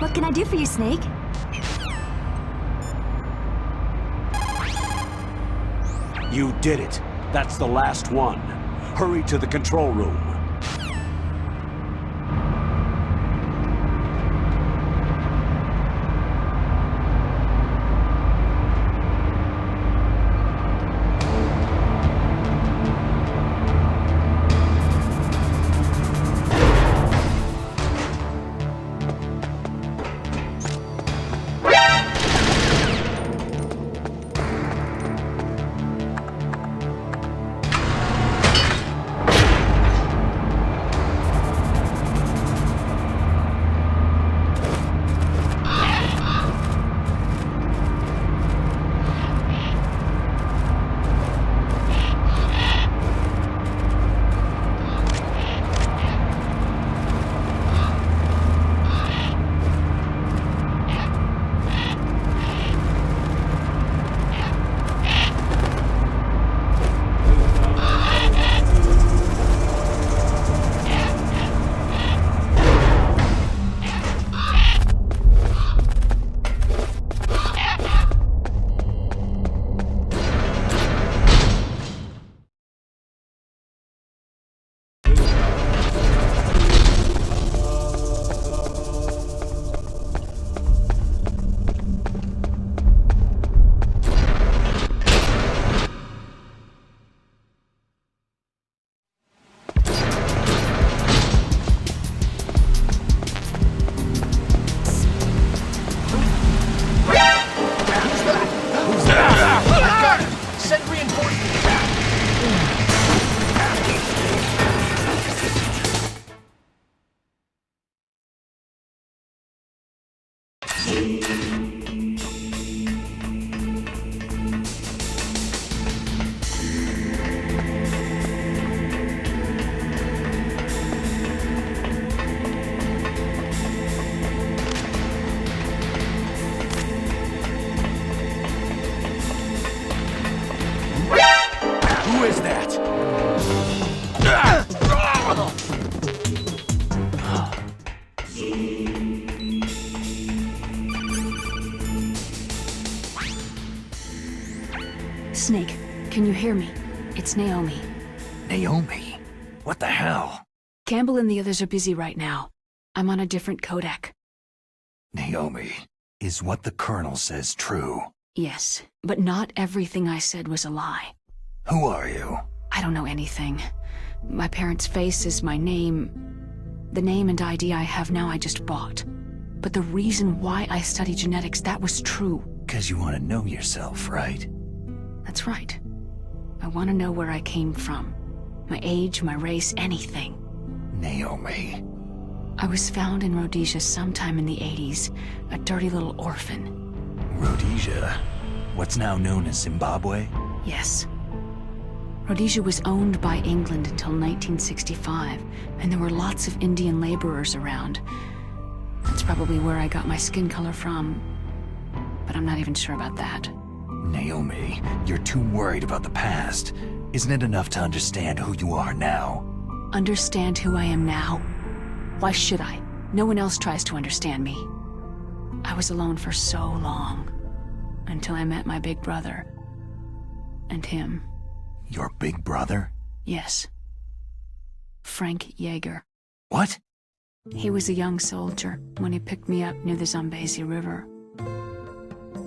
What can I do for you, Snake? You did it. That's the last one. Hurry to the control room. Who is that? Snake, can you hear me? It's Naomi. Naomi? What the hell? Campbell and the others are busy right now. I'm on a different codec. Naomi, is what the Colonel says true? Yes, but not everything I said was a lie. Who are you? I don't know anything. My parents' face is my name. The name and ID I have now I just bought. But the reason why I study genetics, that was true. 'Cause you want to know yourself, right? That's right. I want to know where I came from. My age, my race, anything. Naomi. I was found in Rhodesia sometime in the 80s, a dirty little orphan. Rhodesia? What's now known as Zimbabwe? Yes. Rhodesia was owned by England until 1965, and there were lots of Indian laborers around. That's probably where I got my skin color from, but I'm not even sure about that. Naomi, you're too worried about the past. Isn't it enough to understand who you are now? Understand who I am now? Why should I? No one else tries to understand me. I was alone for so long, until I met my big brother. And him. Your big brother? Yes. Frank Yeager. What? He was a young soldier when he picked me up near the Zambezi River.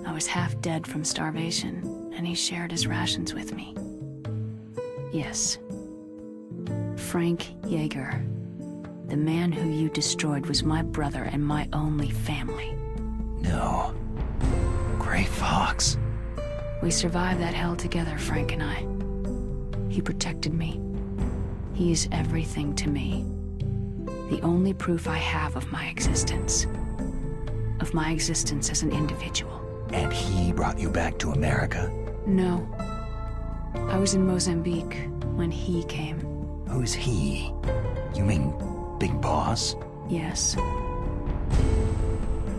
I was half dead from starvation, and he shared his rations with me. Yes. Frank Yeager. The man who you destroyed was my brother and my only family. No. Gray Fox. We survived that hell together, Frank and I. He protected me. He is everything to me. The only proof I have of my existence. Of my existence as an individual. And he brought you back to America? No. I was in Mozambique when he came. Who's he? You mean Big Boss? Yes.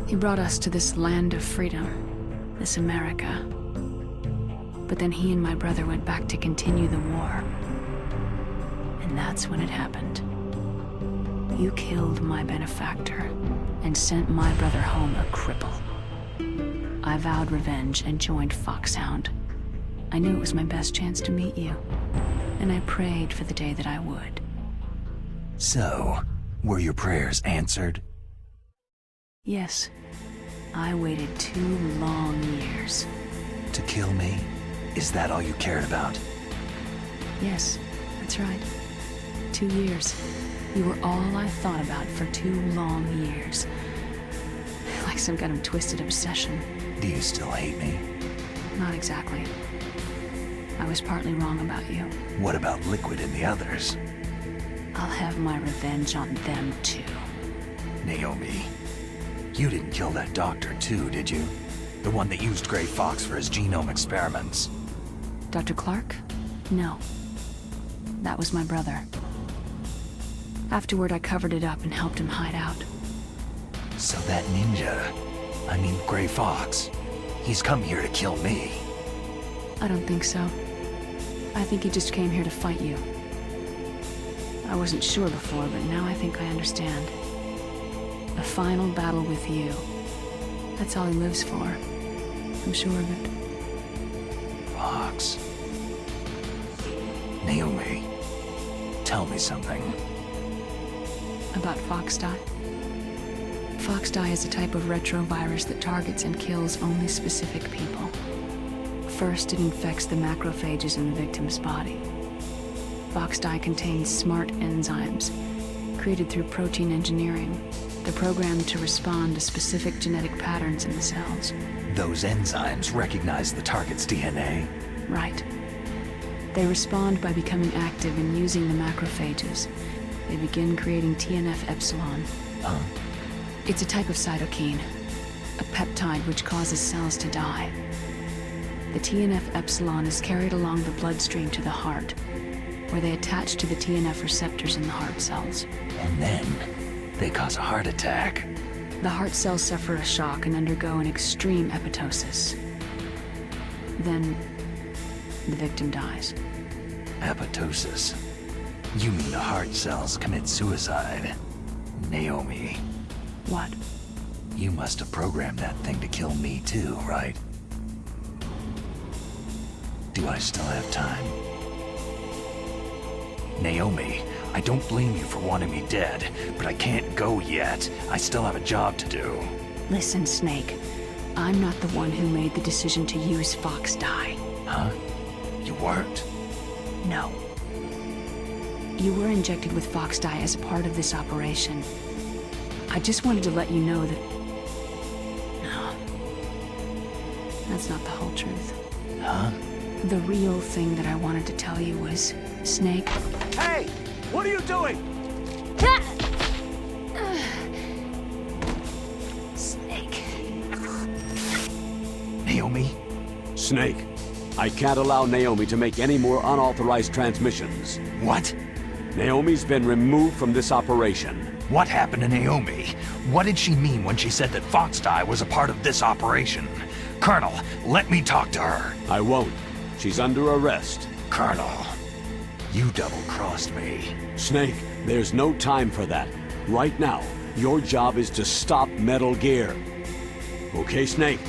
He brought us to this land of freedom, this America. But then he and my brother went back to continue the war. And that's when it happened. You killed my benefactor and sent my brother home a cripple. I vowed revenge and joined Foxhound. I knew it was my best chance to meet you, and I prayed for the day that I would. So, were your prayers answered? Yes. I waited 2 long years. To kill me? Is that all you cared about? Yes, that's right. 2 years. You were all I thought about for 2 long years. Like some kind of twisted obsession. Do you still hate me? Not exactly. I was partly wrong about you. What about Liquid and the others? I'll have my revenge on them too. Naomi, you didn't kill that doctor too, did you? The one that used Gray Fox for his genome experiments. Dr. Clark? No. That was my brother. Afterward, I covered it up and helped him hide out. So that ninja, I mean Gray Fox, he's come here to kill me. I don't think so. I think he just came here to fight you. I wasn't sure before, but now I think I understand. A final battle with you. That's all he lives for. I'm sure of it. Fox. Naomi, tell me something. About Foxdie? Foxdie is a type of retrovirus that targets and kills only specific people. First, it infects the macrophages in the victim's body. Foxdie contains smart enzymes, created through protein engineering. They're programmed to respond to specific genetic patterns in the cells. Those enzymes recognize the target's DNA? Right. They respond by becoming active and using the macrophages. They begin creating TNF-epsilon. Huh? It's a type of cytokine, a peptide which causes cells to die. The TNF-epsilon is carried along the bloodstream to the heart, where they attach to the TNF receptors in the heart cells. And then, they cause a heart attack. The heart cells suffer a shock and undergo an extreme apoptosis. Then, the victim dies. Apoptosis? You mean the heart cells commit suicide? Naomi. What? You must have programmed that thing to kill me too, right? Do I still have time? Naomi, I don't blame you for wanting me dead, but I can't go yet. I still have a job to do. Listen, Snake. I'm not the one who made the decision to use Foxdie. Huh? You weren't? No. You were injected with Foxdie as a part of this operation. I just wanted to let you know that... No. That's not the whole truth. Huh? The real thing that I wanted to tell you was, Snake... Hey! What are you doing? Snake. Naomi? Snake, I can't allow Naomi to make any more unauthorized transmissions. What? Naomi's been removed from this operation. What happened to Naomi? What did she mean when she said that Foxdie was a part of this operation? Colonel, let me talk to her. I won't. She's under arrest. Colonel, you double-crossed me. Snake, there's no time for that. Right now, your job is to stop Metal Gear. Okay, Snake?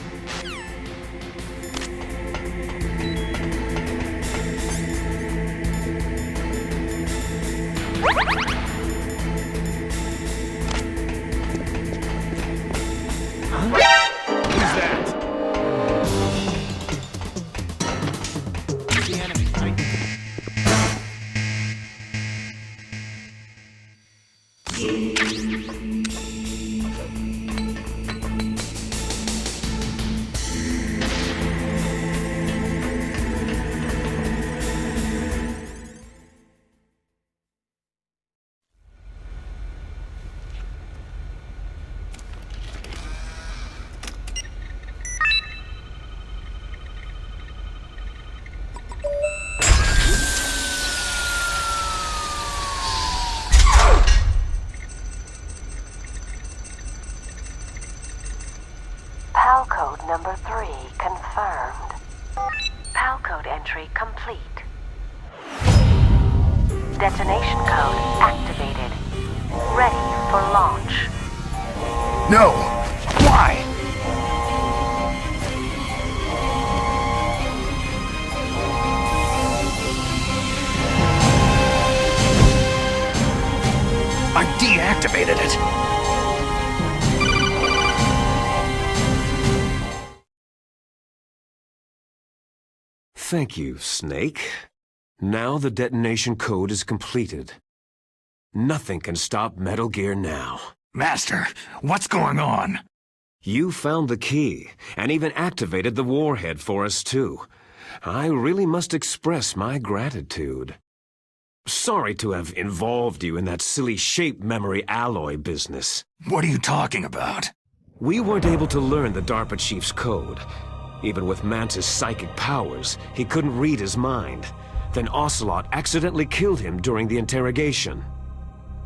PAL code number 3 confirmed. PAL code entry complete. Detonation code activated. ready for launch. No! Why? I deactivated it! Thank you, Snake. Now the detonation code is completed. Nothing can stop Metal Gear now. Master, what's going on? You found the key, and even activated the warhead for us too. I really must express my gratitude. Sorry to have involved you in that silly shape memory alloy business. What are you talking about? We weren't able to learn the DARPA chief's code. Even with Mantis' psychic powers, he couldn't read his mind. Then Ocelot accidentally killed him during the interrogation.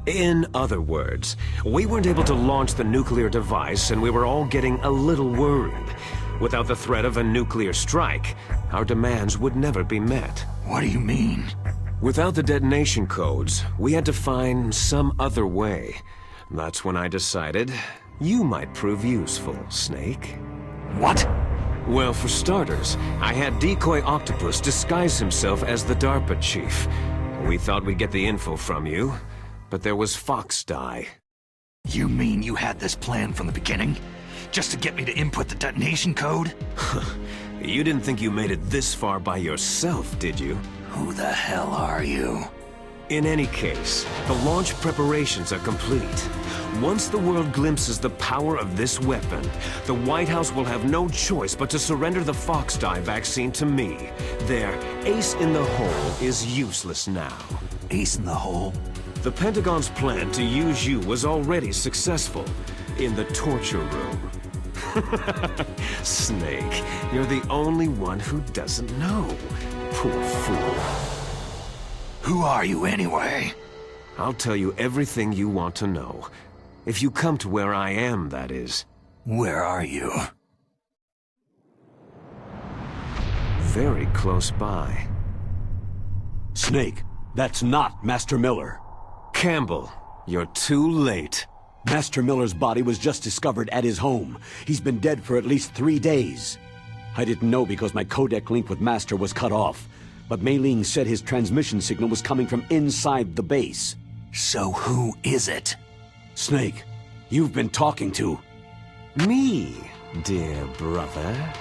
In other words, we weren't able to launch the nuclear device, and we were all getting a little worried. Without the threat of a nuclear strike, our demands would never be met. What do you mean? Without the detonation codes, we had to find some other way. That's when I decided you might prove useful, Snake. What? Well, for starters, I had Decoy Octopus disguise himself as the DARPA chief. We thought we'd get the info from you, but there was Fox Die. You mean you had this plan from the beginning? Just to get me to input the detonation code? You didn't think you made it this far by yourself, did you? Who the hell are you? In any case, the launch preparations are complete. Once the world glimpses the power of this weapon, the White House will have no choice but to surrender the Fox Die vaccine to me. Their ace in the hole is useless now. Ace in the hole? The Pentagon's plan to use you was already successful in the torture room. Snake, you're the only one who doesn't know. Poor fool. Who are you anyway? I'll tell you everything you want to know. If you come to where I am, that is. Where are you? Very close by. Snake, that's not Master Miller. Campbell, you're too late. Master Miller's body was just discovered at his home. He's been dead for at least 3 days. I didn't know because my codec link with Master was cut off. But Mei Ling said his transmission signal was coming from inside the base. So who is it? Snake, you've been talking to... Me, dear brother.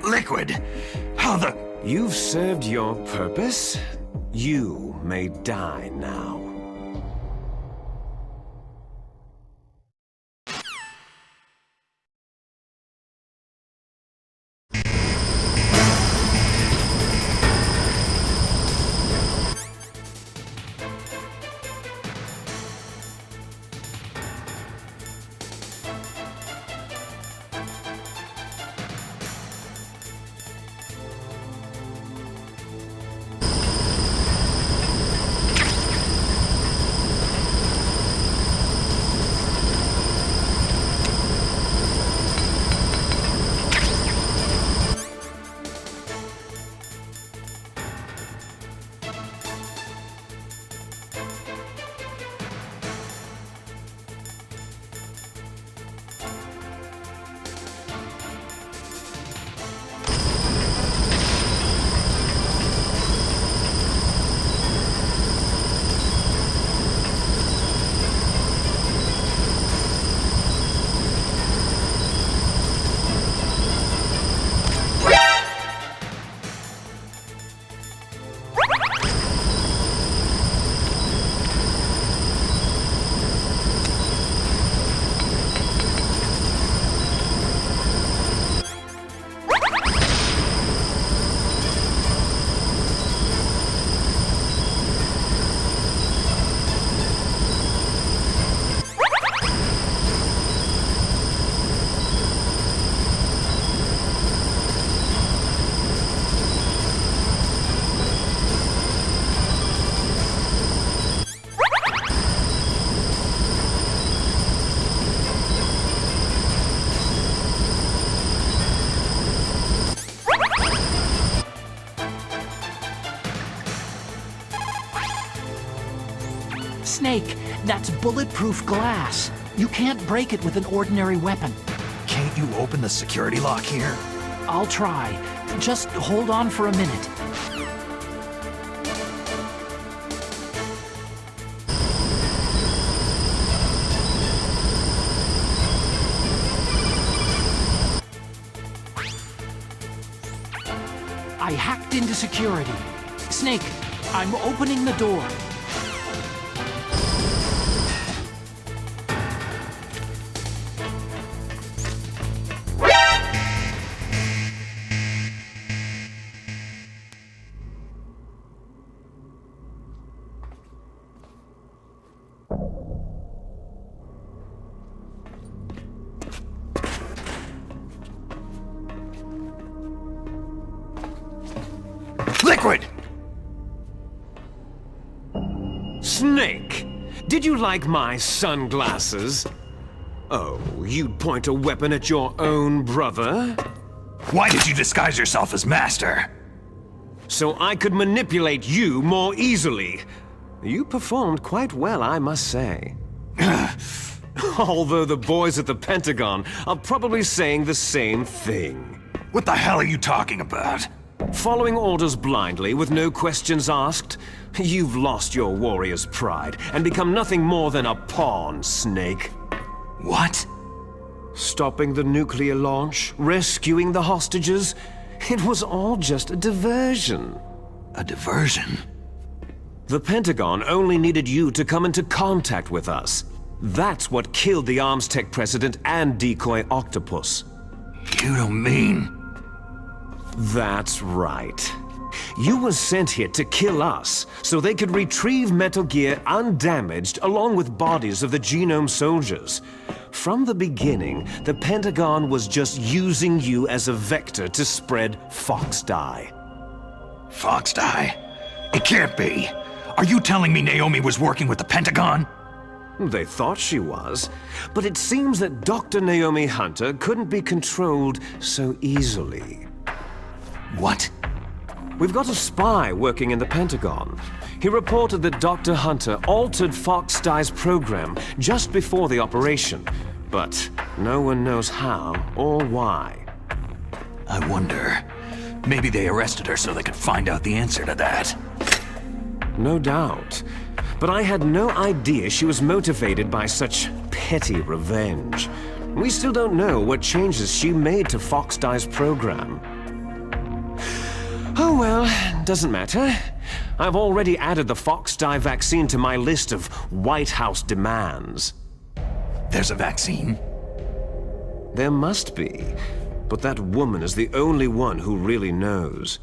Liquid! How the... You've served your purpose. You may die now. Snake, that's bulletproof glass. You can't break it with an ordinary weapon. Can't you open the security lock here? I'll try. Just hold on for a minute. I hacked into security. Snake, I'm opening the door. Liquid! Snake, did you like my sunglasses? Oh, you'd point a weapon at your own brother? Why did you disguise yourself as Master? So I could manipulate you more easily. You performed quite well, I must say. Although the boys at the Pentagon are probably saying the same thing. What the hell are you talking about? Following orders blindly with no questions asked? You've lost your warrior's pride and become nothing more than a pawn, Snake. What? Stopping the nuclear launch, rescuing the hostages, it was all just a diversion. A diversion? The Pentagon only needed you to come into contact with us. That's what killed the Arms Tech president and decoy octopus. You don't mean... That's right. You were sent here to kill us, so they could retrieve Metal Gear undamaged along with bodies of the Genome soldiers. From the beginning, the Pentagon was just using you as a vector to spread Fox Dye. Fox Dye? It can't be! Are you telling me Naomi was working with the Pentagon? They thought she was, but it seems that Dr. Naomi Hunter couldn't be controlled so easily. What? We've got a spy working in the Pentagon. He reported that Dr. Hunter altered Fox Dye's program just before the operation, but no one knows how or why. I wonder... maybe they arrested her so they could find out the answer to that. No doubt. But I had no idea she was motivated by such petty revenge. We still don't know what changes she made to Fox Dye's program. Oh well, doesn't matter. I've already added the Fox Dye vaccine to my list of White House demands. There's a vaccine? There must be, but that woman is the only one who really knows.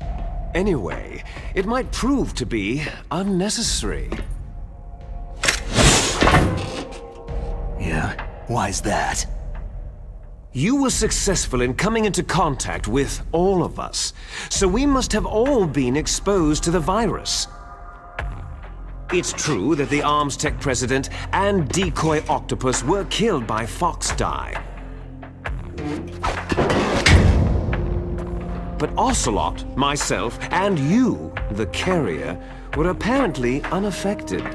Anyway, it might prove to be unnecessary. Yeah? Why's that? You were successful in coming into contact with all of us, so we must have all been exposed to the virus. It's true that the Arms Tech president and decoy octopus were killed by Fox Dye. But Ocelot, myself, and you, the carrier, were apparently unaffected.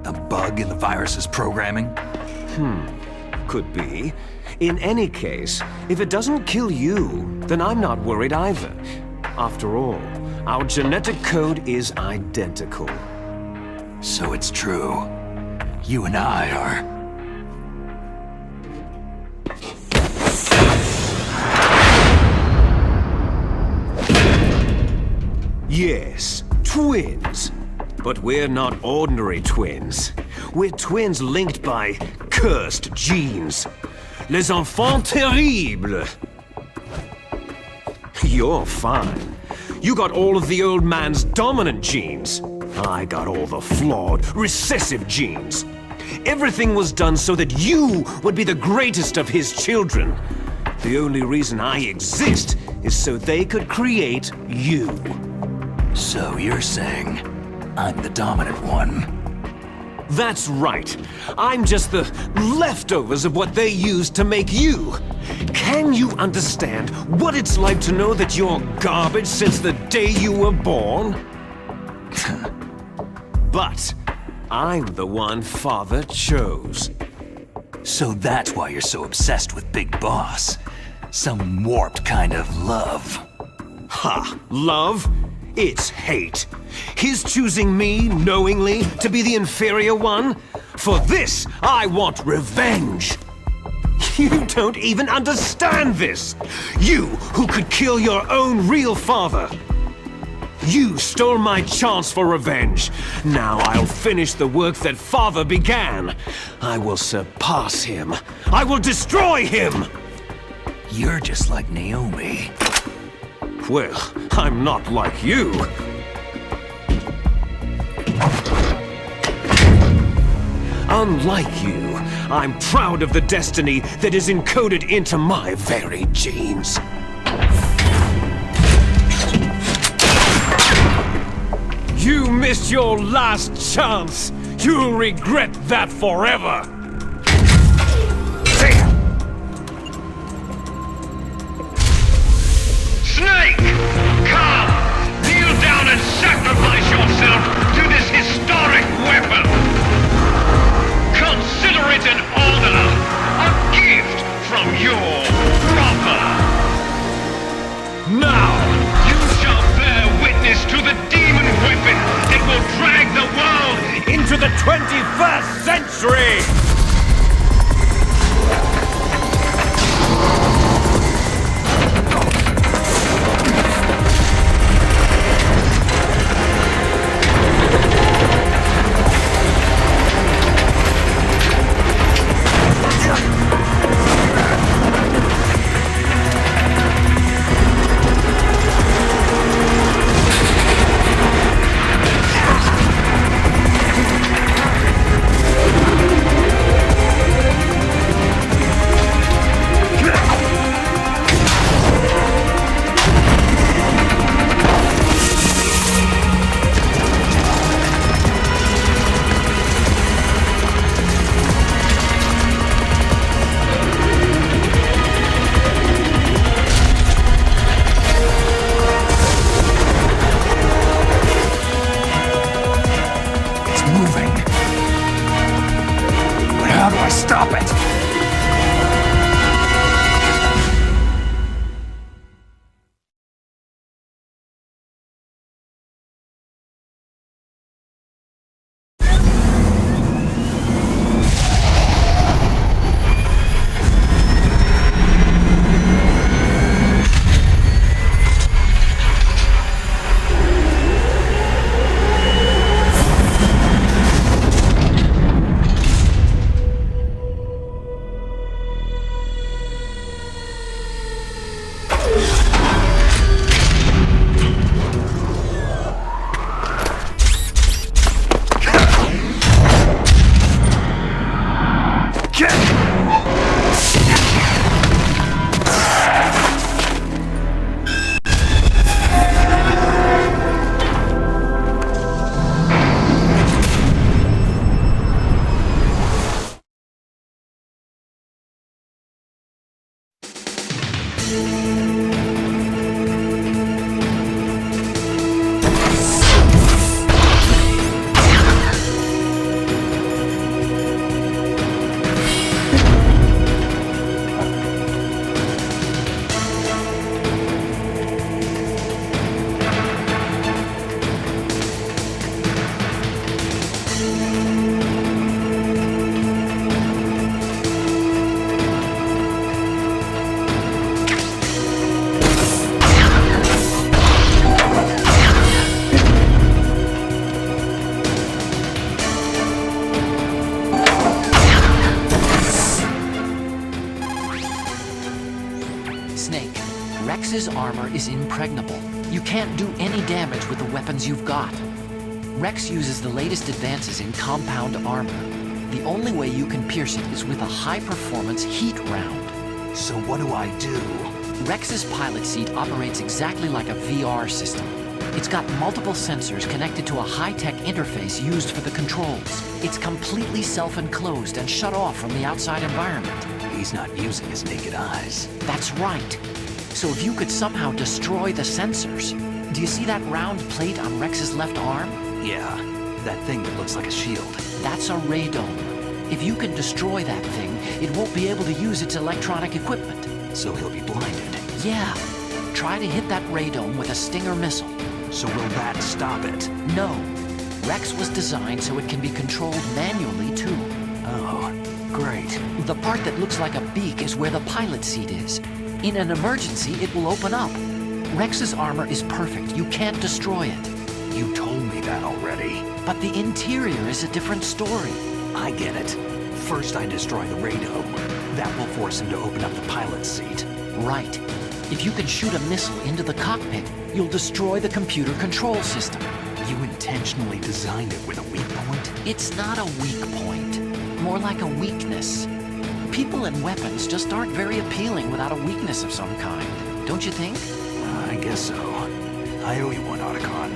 A bug in the virus's programming? Could be. In any case, if it doesn't kill you, then I'm not worried either. After all, our genetic code is identical. So it's true. You and I are... Yes, twins. But we're not ordinary twins. We're twins linked by cursed genes. Les enfants terribles. You're fine. You got all of the old man's dominant genes. I got all the flawed, recessive genes. Everything was done so that you would be the greatest of his children. The only reason I exist is so they could create you. So you're saying I'm the dominant one? That's right. I'm just the leftovers of what they used to make you. Can you understand what it's like to know that you're garbage since the day you were born? But I'm the one Father chose. So that's why you're so obsessed with Big Boss. Some warped kind of love. Ha! Love? It's hate. His choosing me, knowingly, to be the inferior one? For this, I want revenge! You don't even understand this! You, who could kill your own real father! You stole my chance for revenge. Now I'll finish the work that Father began. I will surpass him. I will destroy him! You're just like Naomi. Well, I'm not like you. Unlike you, I'm proud of the destiny that is encoded into my very genes. You missed your last chance. You'll regret that forever. Snake! Come! Kneel down and sacrifice yourself to this historic weapon! Consider it an honor, a gift from your brother! Now! You shall bear witness to the demon weapon that will drag the world Into the 21st century! Stop it! Snake, Rex's armor is impregnable. You can't do any damage with the weapons you've got. Rex uses the latest advances in compound armor. The only way you can pierce it is with a high-performance heat round. So what do I do? Rex's pilot seat operates exactly like a VR system. It's got multiple sensors connected to a high-tech interface used for the controls. It's completely self-enclosed and shut off from the outside environment. He's not using his naked eyes. That's right. So if you could somehow destroy the sensors... Do you see that round plate on Rex's left arm? Yeah. That thing that looks like a shield. That's a radome. If you can destroy that thing, it won't be able to use its electronic equipment. So he'll be blinded. Yeah. Try to hit that radome with a Stinger missile. So will that stop it? No. Rex was designed so it can be controlled manually, too. Oh, great. The part that looks like a beak is where the pilot seat is. In an emergency, it will open up. Rex's armor is perfect. You can't destroy it. You told me that already. But the interior is a different story. I get it. First I destroy the radome. That will force him to open up the pilot's seat. Right. If you can shoot a missile into the cockpit, you'll destroy the computer control system. You intentionally designed it with a weak point? It's not a weak point. More like a weakness. People and weapons just aren't very appealing without a weakness of some kind. Don't you think? I guess so. I owe you one, Otacon.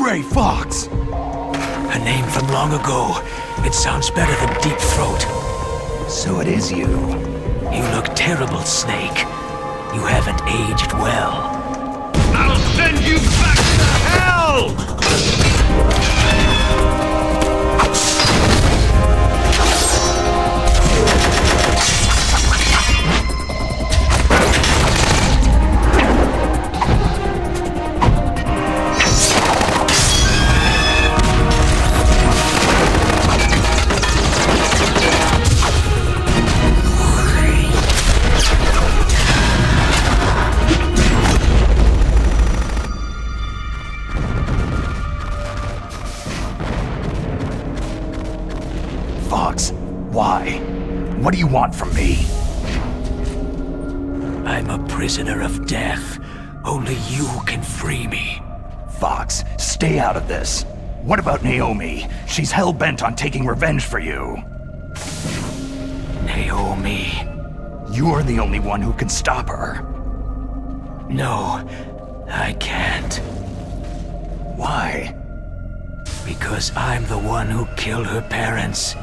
Gray Fox! A name from long ago. It sounds better than Deep Throat. So it is you. You look terrible, Snake. You haven't aged well. I'll send you back to hell! What do you want from me? I'm a prisoner of death. Only you can free me. Fox, stay out of this. What about Naomi? She's hell-bent on taking revenge for you. Naomi. You're the only one who can stop her. No, I can't. Why? Because I'm the one who killed her parents.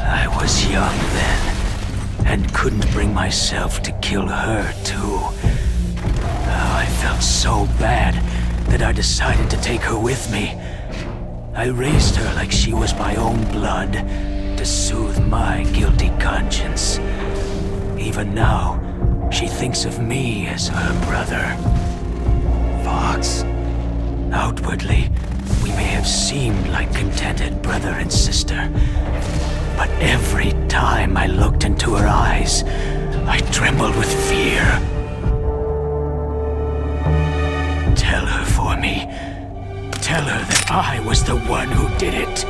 I was young then, and couldn't bring myself to kill her too. Oh, I felt so bad that I decided to take her with me. I raised her like she was my own blood, to soothe my guilty conscience. Even now, she thinks of me as her brother. Fox. Outwardly, we may have seemed like contented brother and sister, but every time I looked into her eyes, I trembled with fear. Tell her for me. Tell her that I was the one who did it.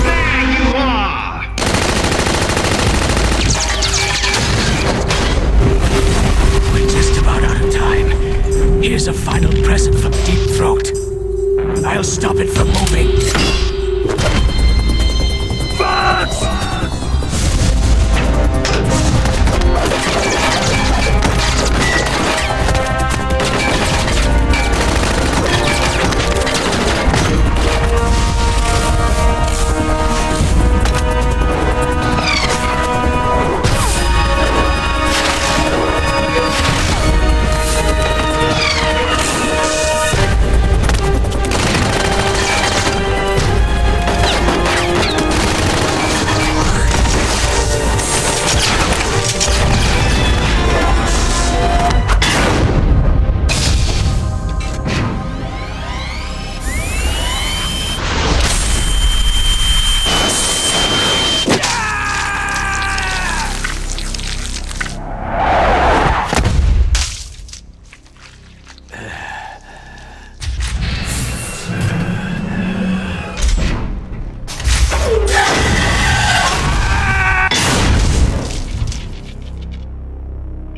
There you are! We're just about out of time. Here's a final present from Deep Throat. I'll stop it from moving. Fox!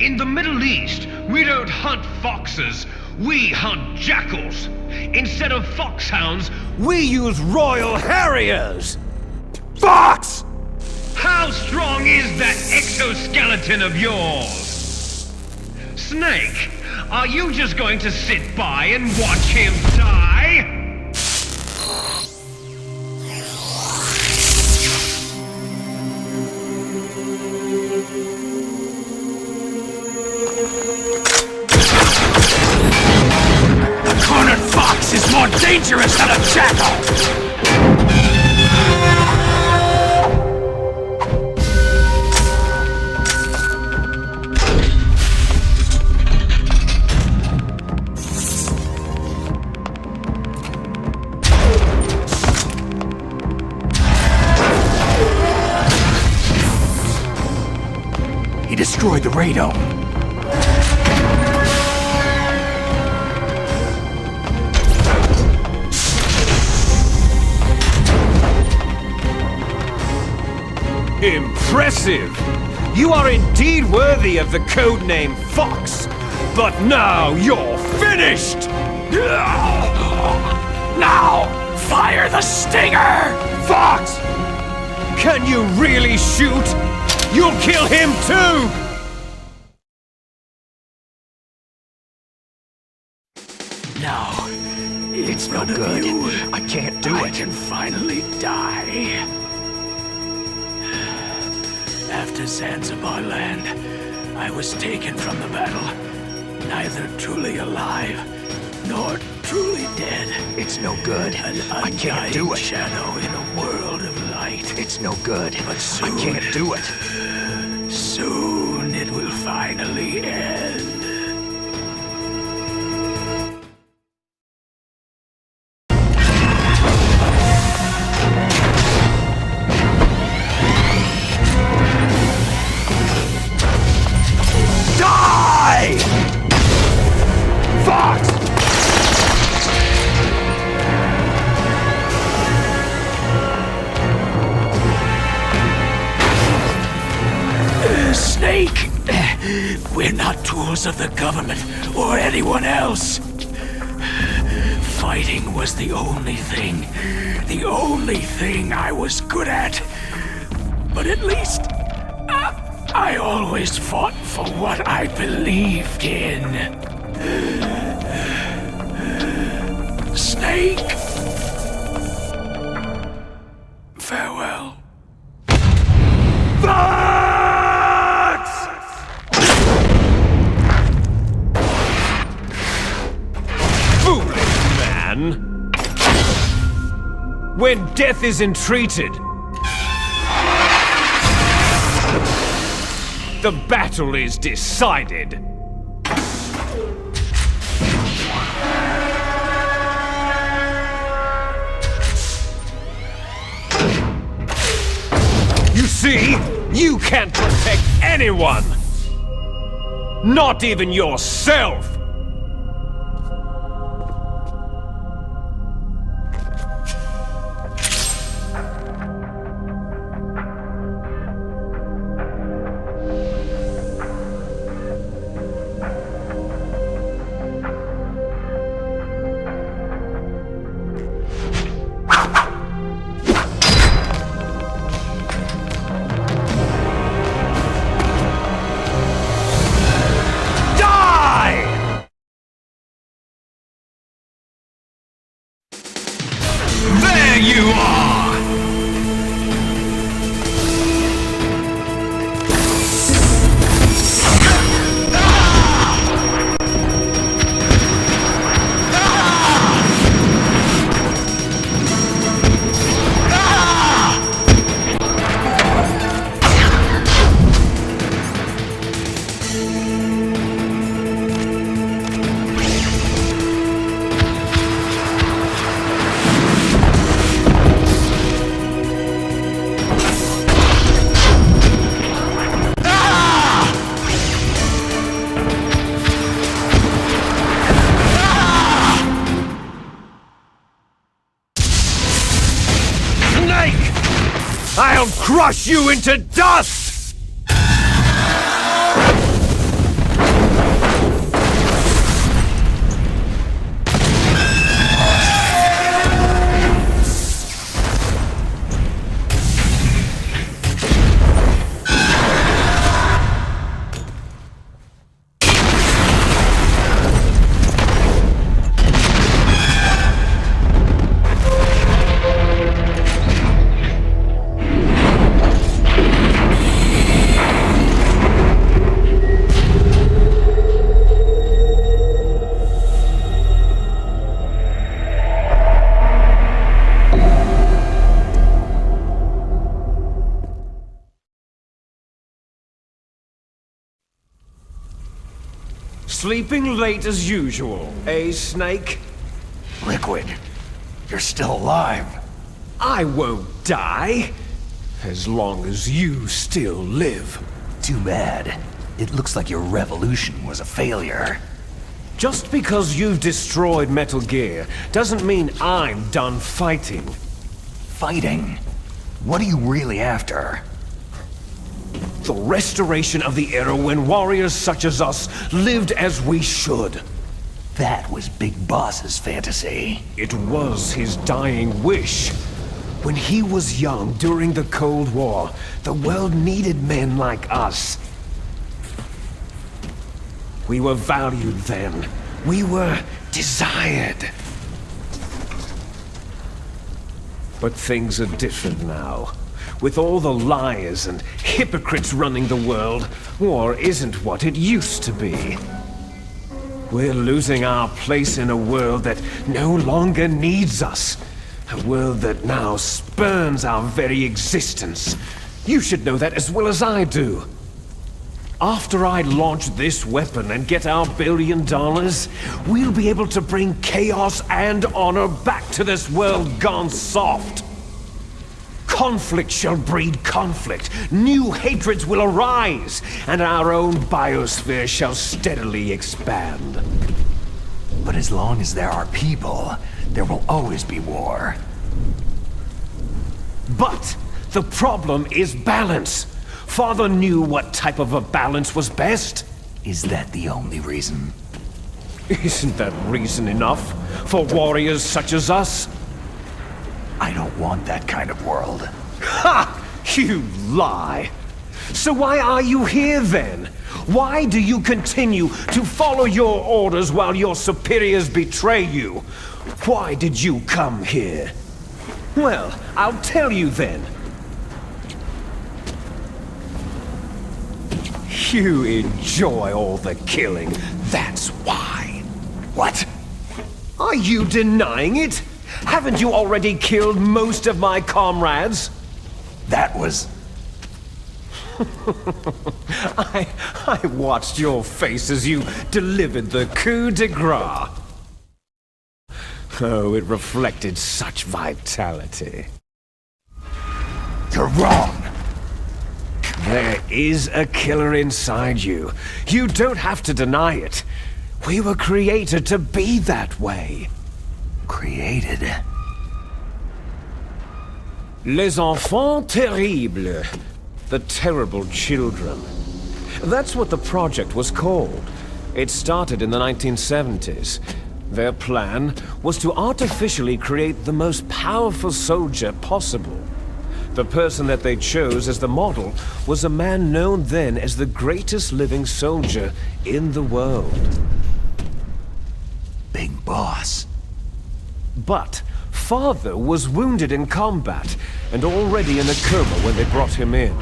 In the Middle East, we don't hunt foxes, we hunt jackals. Instead of foxhounds, We use Royal Harriers! Fox! how strong is that exoskeleton of yours? Snake, are you just going to sit by and watch him die? A cornered fox is more dangerous than a jackal! He destroyed the radome. Impressive! You are indeed worthy of the codename Fox, but now you're finished! Now, fire the stinger! Fox! Can you really shoot? You'll kill him too! Now, It's no good. I can't do I it. can finally die. After Zanzibar land, I was taken from the battle, neither truly alive nor truly dead. It's no good. An I can't do undying it. shadow in a world of light. It's no good. But I soon, can't do it. soon it will finally end. Die! Fox! Snake! We're not tools of the government or anyone else. Fighting was the only thing I was good at. But at least, I always fought for what I believed in. Snake! Farewell. Foolish man! When death is entreated, the battle is decided. You see, you can't protect anyone! Not even yourself! There you are! I'll crush you into dust! Sleeping late as usual, eh, Snake? Liquid, you're still alive. I won't die, as long as you still live. Too bad. It looks like your revolution was a failure. Just because you've destroyed Metal Gear doesn't mean I'm done fighting. Fighting? What are you really after? The restoration of the era when warriors such as us lived as we should. That was Big Boss's fantasy. It was his dying wish. When he was young during the Cold War, the world needed men like us. We were valued then. We were desired. But things are different now. With all the liars and hypocrites running the world, war isn't what it used to be. We're losing our place in a world that no longer needs us. A world that now spurns our very existence. You should know that as well as I do. After I launch this weapon and get our $1 billion, we'll be able to bring chaos and honor back to this world gone soft. Conflict shall breed conflict, new hatreds will arise, and our own biosphere shall steadily expand. But as long as there are people, there will always be war. But the problem is balance. Father knew what type of a balance was best. Is that the only reason? Isn't that reason enough for warriors such as us? I don't want that kind of world. Ha! You lie! So why are you here then? Why do you continue to follow your orders while your superiors betray you? Why did you come here? Well, I'll tell you then. You enjoy all the killing, that's why. What? Are you denying it? Haven't you already killed most of my comrades? That was... I watched your face as you delivered the coup de grace. Oh, it reflected such vitality. You're wrong! There is a killer inside you. You don't have to deny it. We were created to be that way. Created? Les enfants terribles. The terrible children. That's what the project was called. It started in the 1970s. Their plan was to artificially create the most powerful soldier possible. The person that they chose as the model was a man known then as the greatest living soldier in the world. Big boss. But Father was wounded in combat and already in a coma when they brought him in.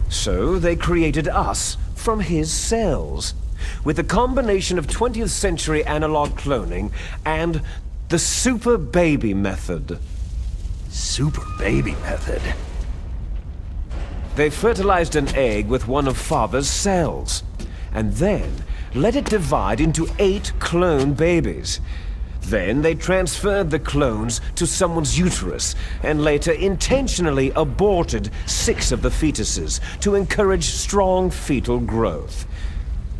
So they created us from his cells, with a combination of 20th century analog cloning and the super baby method. Super baby method? They fertilized an egg with one of Father's cells, and then let it divide into 8 clone babies. Then they transferred the clones to someone's uterus, and later intentionally aborted 6 of the fetuses to encourage strong fetal growth.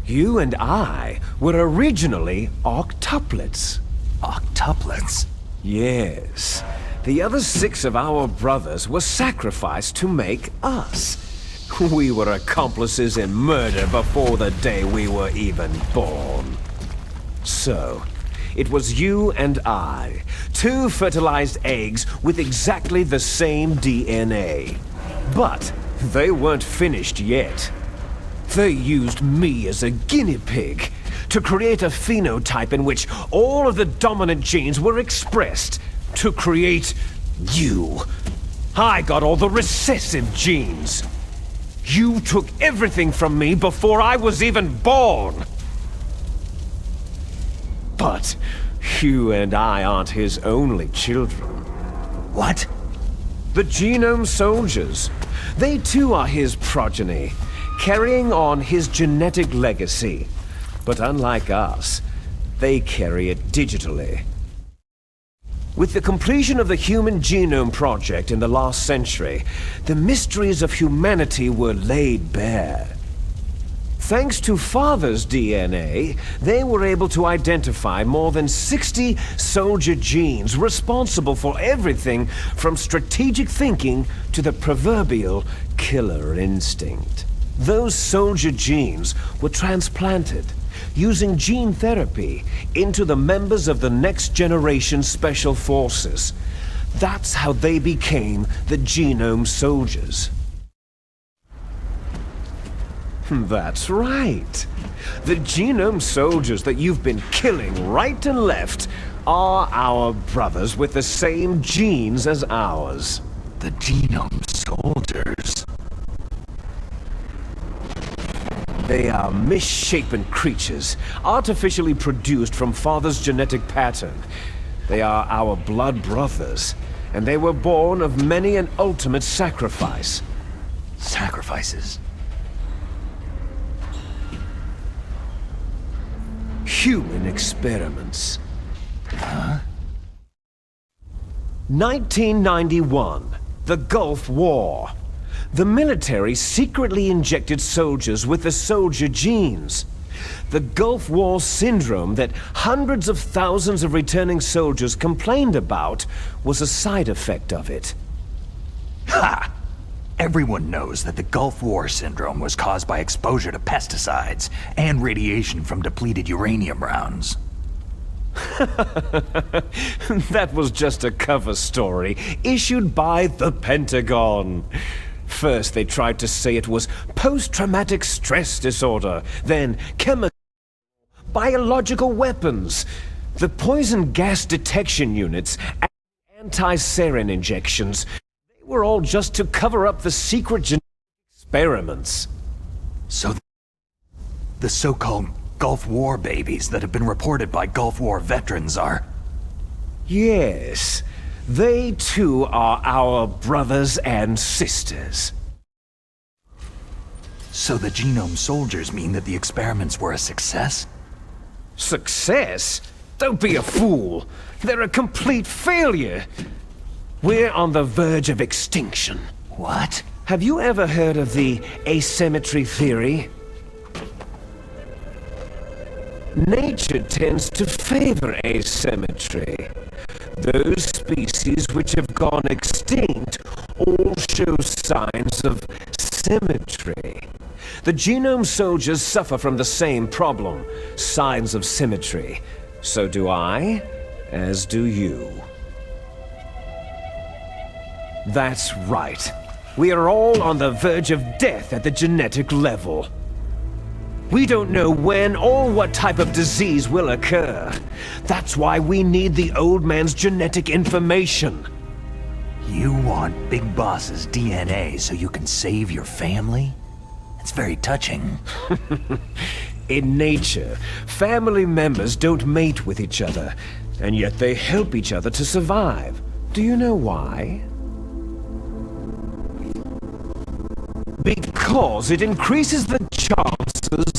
You and I were originally octuplets. Octuplets? Yes. The other 6 of our brothers were sacrificed to make us. We were accomplices in murder before the day we were even born. So, it was you and I, 2 fertilized eggs with exactly the same DNA. But they weren't finished yet. They used me as a guinea pig to create a phenotype in which all of the dominant genes were expressed to create you. I got all the recessive genes. You took everything from me before I was even born. But you and I aren't his only children. What? The Genome Soldiers. They too are his progeny, carrying on his genetic legacy. But unlike us, they carry it digitally. With the completion of the Human Genome Project in the last century, the mysteries of humanity were laid bare. Thanks to Father's DNA, they were able to identify more than 60 soldier genes responsible for everything from strategic thinking to the proverbial killer instinct. Those soldier genes were transplanted, using gene therapy, into the members of the next generation Special Forces. That's how they became the Genome Soldiers. That's right. The Genome Soldiers that you've been killing right and left are our brothers with the same genes as ours. The Genome Soldiers? They are misshapen creatures, artificially produced from Father's genetic pattern. They are our blood brothers, and they were born of many an ultimate sacrifice. Sacrifices? Human experiments. Huh? 1991, the Gulf War. The military secretly injected soldiers with the soldier genes. The Gulf War syndrome that hundreds of thousands of returning soldiers complained about was a side effect of it. Ha! Everyone knows that the Gulf War syndrome was caused by exposure to pesticides and radiation from depleted uranium rounds. That was just a cover story issued by the Pentagon. First, they tried to say it was post-traumatic stress disorder, then chemical, biological weapons. The poison gas detection units and anti-sarin injections, they were all just to cover up the secret genetic experiments. So the so-called Gulf War babies that have been reported by Gulf War veterans are... Yes, they too are our brothers and sisters. So the genome soldiers mean that the experiments were a success? Success? Don't be a fool. They're a complete failure. We're on the verge of extinction. What? Have you ever heard of the asymmetry theory? Nature tends to favor asymmetry. Those species which have gone extinct all show signs of symmetry. The genome soldiers suffer from the same problem, signs of symmetry. So do I, as do you. That's right. We are all on the verge of death at the genetic level. We don't know when or what type of disease will occur. That's why we need the old man's genetic information. You want Big Boss's DNA so you can save your family? It's very touching. In nature, family members don't mate with each other, and yet they help each other to survive. Do you know why? Because it increases the chances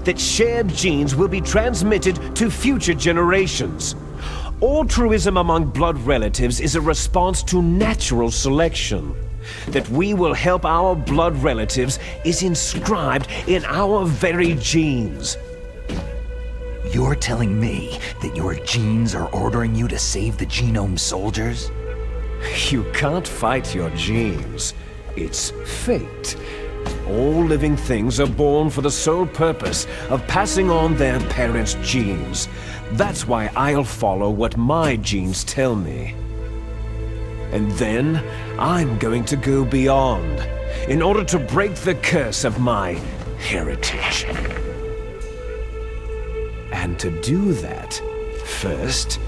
that shared genes will be transmitted to future generations. Altruism among blood relatives is a response to natural selection. That we will help our blood relatives is inscribed in our very genes. You're telling me that your genes are ordering you to save the genome soldiers? You can't fight your genes. It's fate. All living things are born for the sole purpose of passing on their parents' genes. That's why I'll follow what my genes tell me. And then, I'm going to go beyond, in order to break the curse of my heritage. And to do that, first,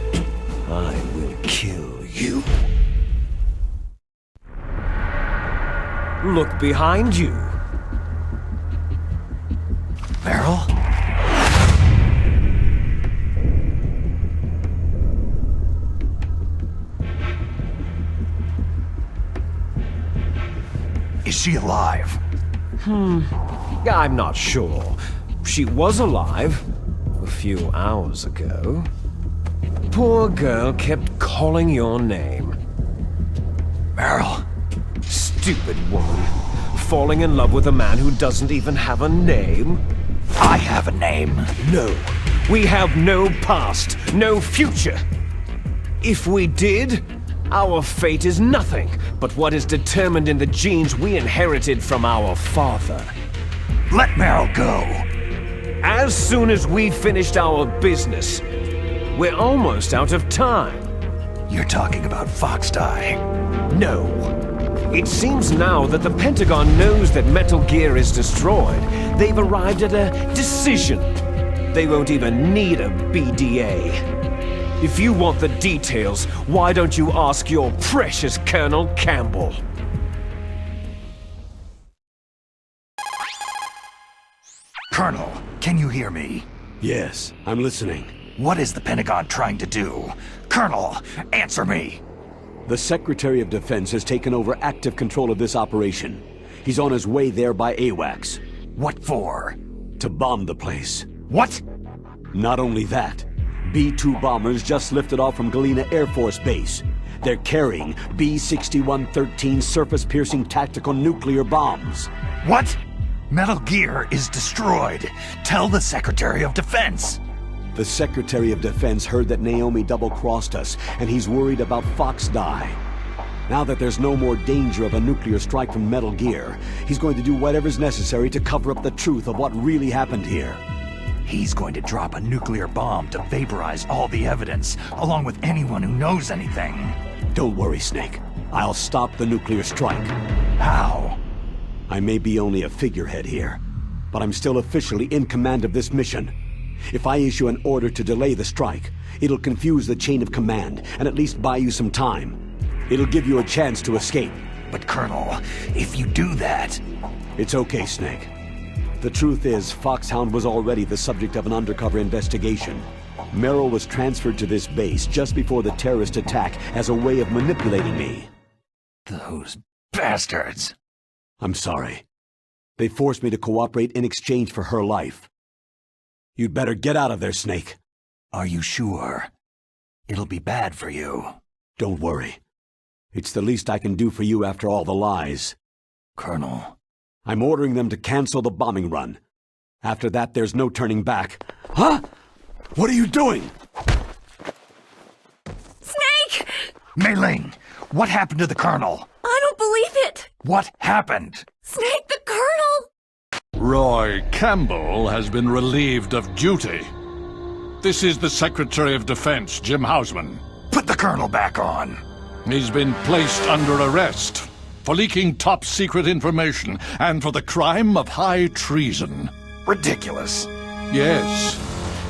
I will kill you. Look behind you. Meryl? Is she alive? I'm not sure. She was alive a few hours ago. Poor girl kept calling your name. Meryl? Stupid woman. Falling in love with a man who doesn't even have a name? I have a name. No. We have no past, no future. If we did, our fate is nothing but what is determined in the genes we inherited from our father. Let Meryl go. As soon as we finished our business, we're almost out of time. You're talking about Foxdie. No. It seems now that the Pentagon knows that Metal Gear is destroyed. They've arrived at a decision. They won't even need a BDA. If you want the details, why don't you ask your precious Colonel Campbell? Colonel, can you hear me? Yes, I'm listening. What is the Pentagon trying to do? Colonel, answer me! The Secretary of Defense has taken over active control of this operation. He's on his way there by AWACS. What for? To bomb the place. What? Not only that, B-2 bombers just lifted off from Galena Air Force Base. They're carrying B-6113 surface-piercing tactical nuclear bombs. What? Metal Gear is destroyed. Tell the Secretary of Defense. The Secretary of Defense heard that Naomi double-crossed us, and he's worried about Foxdie. Now that there's no more danger of a nuclear strike from Metal Gear, he's going to do whatever's necessary to cover up the truth of what really happened here. He's going to drop a nuclear bomb to vaporize all the evidence, along with anyone who knows anything. Don't worry, Snake. I'll stop the nuclear strike. How? I may be only a figurehead here, but I'm still officially in command of this mission. If I issue an order to delay the strike, it'll confuse the chain of command and at least buy you some time. It'll give you a chance to escape. But Colonel, if you do that... It's okay, Snake. The truth is, Foxhound was already the subject of an undercover investigation. Merrill was transferred to this base just before the terrorist attack as a way of manipulating me. Those bastards! I'm sorry. They forced me to cooperate in exchange for her life. You'd better get out of there, Snake. Are you sure? It'll be bad for you. Don't worry. It's the least I can do for you after all the lies. Colonel. I'm ordering them to cancel the bombing run. After that, there's no turning back. Huh? What are you doing? Snake! Mei Ling, what happened to the Colonel? I don't believe it! What happened? Snake, the Colonel! Roy Campbell has been relieved of duty. This is the Secretary of Defense, Jim Hausman. Put the Colonel back on. He's been placed under arrest for leaking top-secret information and for the crime of high treason. Ridiculous. Yes,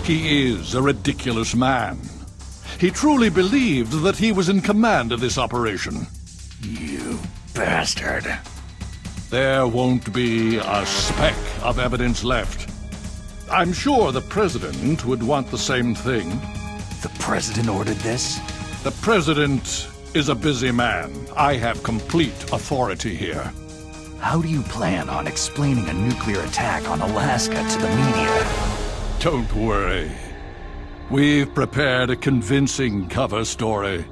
he is a ridiculous man. He truly believed that he was in command of this operation. You bastard. There won't be a speck of evidence left. I'm sure the President would want the same thing. The President ordered this? The President is a busy man. I have complete authority here. How do you plan on explaining a nuclear attack on Alaska to the media? Don't worry. We've prepared a convincing cover story.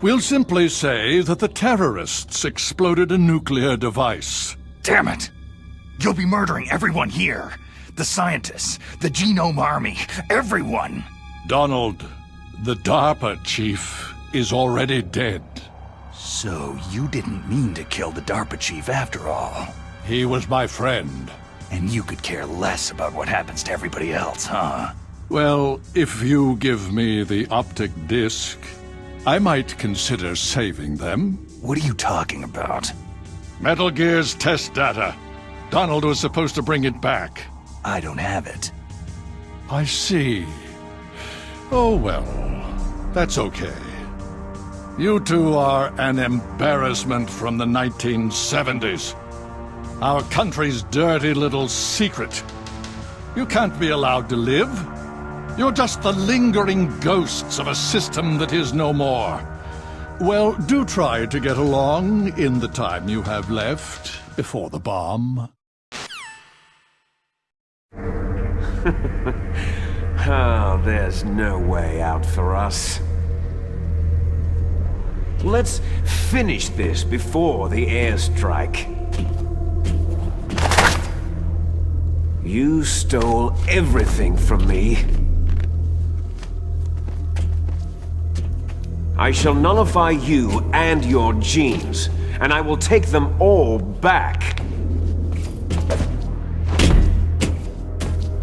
We'll simply say that the terrorists exploded a nuclear device. Damn it! You'll be murdering everyone here. The scientists, the Genome Army, everyone. Donald, the DARPA chief is already dead. So you didn't mean to kill the DARPA chief after all. He was my friend. And you could care less about what happens to everybody else, huh? Well, if you give me the optic disc, I might consider saving them. What are you talking about? Metal Gear's test data. Donald was supposed to bring it back. I don't have it. I see. Oh well, that's okay. You two are an embarrassment from the 1970s. Our country's dirty little secret. You can't be allowed to live. You're just the lingering ghosts of a system that is no more. Well, do try to get along in the time you have left before the bomb. Oh, there's no way out for us. Let's finish this before the airstrike. You stole everything from me. I shall nullify you and your genes, and I will take them all back.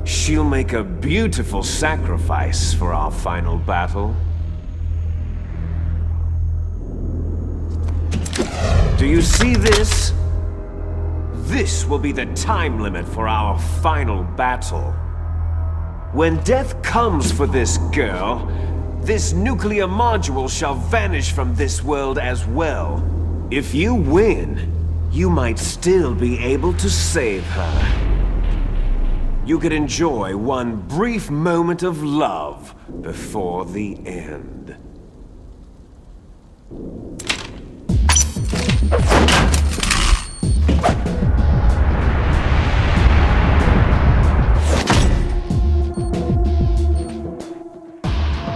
She'll make a beautiful sacrifice for our final battle. Do you see this? This will be the time limit for our final battle. When death comes for this girl, this nuclear module shall vanish from this world as well. If you win, you might still be able to save her. You could enjoy one brief moment of love before the end.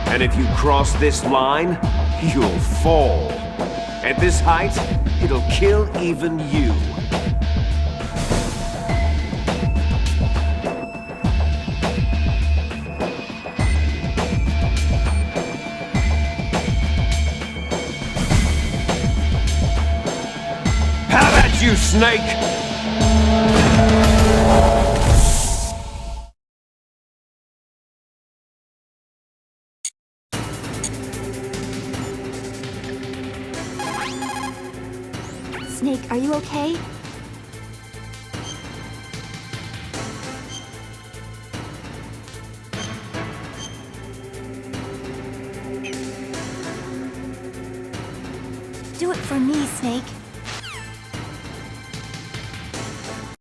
And if you cross this line, you'll fall. At this height, it'll kill even you. get you, Snake! Snake, are you okay? Do it for me, Snake.